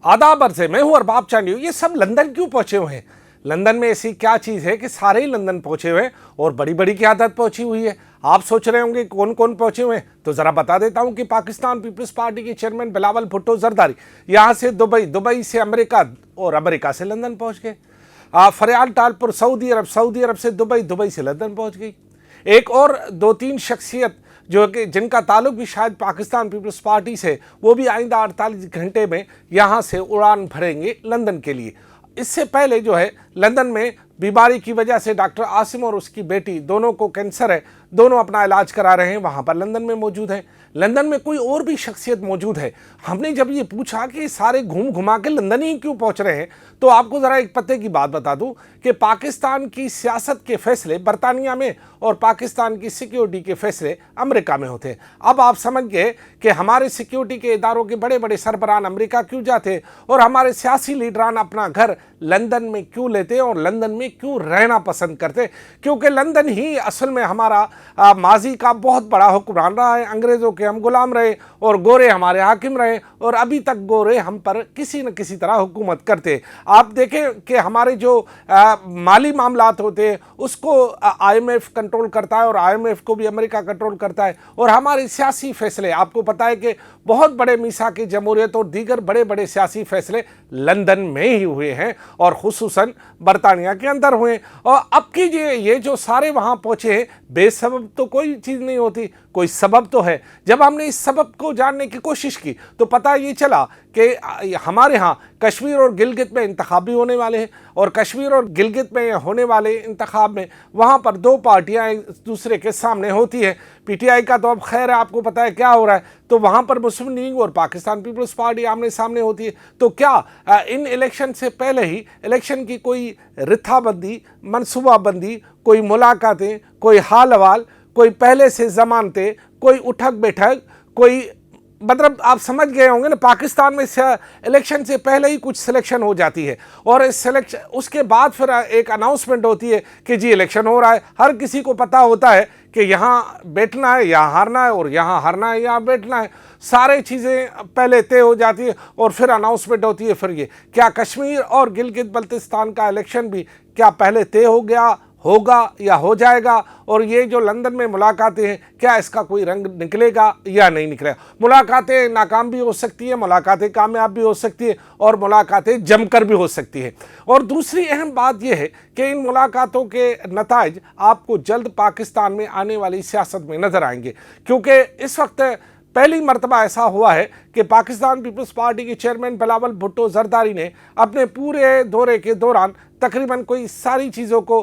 आदाब अर्ज़े, मैं हूं अरबाब चांडियो। ये सब लंदन क्यों पहुंचे हुए हैं? लंदन में ऐसी क्या चीज़ है कि सारे ही लंदन पहुंचे हुए हैं और बड़ी बड़ी क़यादत पहुंची हुई है। आप सोच रहे होंगे कौन कौन पहुंचे हुए हैं, तो ज़रा बता देता हूं कि पाकिस्तान पीपल्स पार्टी के चेयरमैन बिलावल भुट्टो जरदारी यहाँ से दुबई, दुबई से अमेरिका और अमेरिका से लंदन पहुँच गए। फरयाल टालपुर सऊदी अरब, सऊदी अरब से दुबई, दुबई से लंदन पहुँच गई। एक और 2-3 शख्सियत जो कि जिनका ताल्लुक भी शायद पाकिस्तान पीपल्स पार्टी से, वो भी आइंदा 48 घंटे में यहाँ से उड़ान भरेंगे लंदन के लिए। इससे पहले जो है लंदन में बीमारी की वजह से डॉक्टर आसिम और उसकी बेटी दोनों को कैंसर है, दोनों अपना इलाज करा रहे हैं, वहाँ पर लंदन में मौजूद हैं। लंदन में कोई और भी शख्सियत मौजूद है। हमने जब ये पूछा कि सारे घूम घुमा के लंदन ही क्यों पहुँच रहे हैं, तो आपको ज़रा एक पते की बात बता दूं कि पाकिस्तान की सियासत के फैसले बरतानिया में और पाकिस्तान की सिक्योरिटी के फैसले अमेरिका में होते हैं। अब आप समझ गए कि हमारे सिक्योरिटी के इदारों के बड़े बड़े सरबराहान अमेरिका क्यों जाते और हमारे सियासी लीडरान अपना घर लंदन में क्यों लेते और लंदन में क्यों रहना पसंद करते, क्योंकि लंदन ही असल में हमारा माजी का बहुत बड़ा हुक्मरान रहा है। अंग्रेज़ों के हम गुलाम रहे और गोरे हमारे हाकिम रहे और अभी तक गोरे हम पर किसी न किसी तरह हुकूमत करते। आप देखें कि हमारे जो माली मामलात होते हैं उसको IMF कंट्रोल करता है और IMF को भी अमेरिका कंट्रोल करता है। और हमारे सियासी फैसले, आपको पता है कि बहुत बड़े मीसा की जमहूरियत और दीगर बड़े बड़े सियासी फैसले लंदन में ही हुए हैं और खुसूसन बरतानिया के अंदर हुए। और अब कीजिए, ये जो सारे वहाँ पहुँचे हैं, बेसबब तो कोई चीज़ नहीं होती, कोई सबब तो है। जब हमने इस सबब को जानने की कोशिश की तो पता ये चला कि हमारे यहाँ कश्मीर और गिलगित में इंतखाब भी होने वाले हैं और कश्मीर और गिलगित में होने वाले इंतखाब में वहाँ पर 2 पार्टियाँ एक दूसरे के सामने होती हैं। PTI का तो अब खैर है, आपको पता है क्या हो रहा है, तो वहाँ पर मुस्लिम लीग और पाकिस्तान पीपल्स पार्टी आमने सामने होती है। तो क्या इन इलेक्शन से पहले ही इलेक्शन की कोई रिथाबंदी, मनसूबाबंदी, कोई मुलाकातें, कोई हाल हवाल, कोई पहले से ज़मानते, कोई उठक बैठक, कोई मतलब आप समझ गए होंगे ना, पाकिस्तान में इलेक्शन से पहले ही कुछ सिलेक्शन हो जाती है और इस सिलेक्शन उसके बाद फिर एक अनाउंसमेंट होती है कि जी इलेक्शन हो रहा है। हर किसी को पता होता है कि यहाँ बैठना है, यहाँ हारना है और यहाँ हारना है, यहाँ बैठना है। सारे चीज़ें पहले तय हो जाती है और फिर अनाउंसमेंट होती है। फिर ये क्या कश्मीर और गिलगित बल्तिस्तान का इलेक्शन भी क्या पहले तय हो गया, होगा या हो जाएगा? और ये जो लंदन में मुलाकातें हैं, क्या इसका कोई रंग निकलेगा या नहीं निकलेगा? मुलाकातें नाकाम भी हो सकती हैं, मुलाकातें कामयाब भी हो सकती हैं और मुलाकातें जमकर भी हो सकती हैं। और दूसरी अहम बात यह है कि इन मुलाकातों के नताइज आपको जल्द पाकिस्तान में आने वाली सियासत में नज़र आएंगे, क्योंकि इस वक्त पहली मर्तबा ऐसा हुआ है कि पाकिस्तान पीपल्स पार्टी के चेयरमैन बिलावल भुट्टो जरदारी ने अपने पूरे दौरे के दौरान तकरीबन कोई सारी चीज़ों को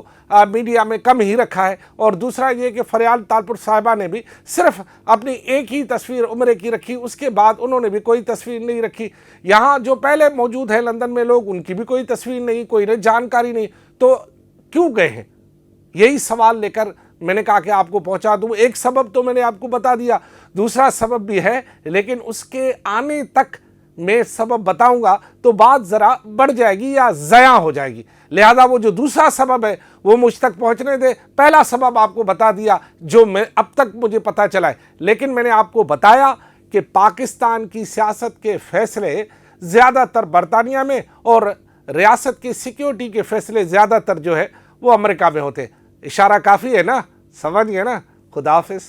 मीडिया में कम ही रखा है। और दूसरा ये कि फरयाल टालपुर साहिबा ने भी सिर्फ अपनी एक ही तस्वीर उम्र की रखी, उसके बाद उन्होंने भी कोई तस्वीर नहीं रखी। यहाँ जो पहले मौजूद है लंदन में लोग, उनकी भी कोई तस्वीर नहीं, कोई जानकारी नहीं। तो क्यों गए हैं, यही सवाल लेकर मैंने कहा कि आपको पहुंचा दूं। एक सबब तो मैंने आपको बता दिया, दूसरा सबब भी है, लेकिन उसके आने तक मैं सबब बताऊंगा तो बात ज़रा बढ़ जाएगी या ज़या हो जाएगी। लिहाजा वो जो दूसरा सबब है वो मुझ तक पहुंचने दे। पहला सबब आपको बता दिया जो मैं अब तक मुझे पता चला है, लेकिन मैंने आपको बताया कि पाकिस्तान की सियासत के फैसले ज़्यादातर बरतानिया में और रियासत की सिक्योरिटी के फैसले ज़्यादातर जो है वो अमेरिका में होते। इशारा काफ़ी है ना, समझ गए ना। खुदा हाफिज़।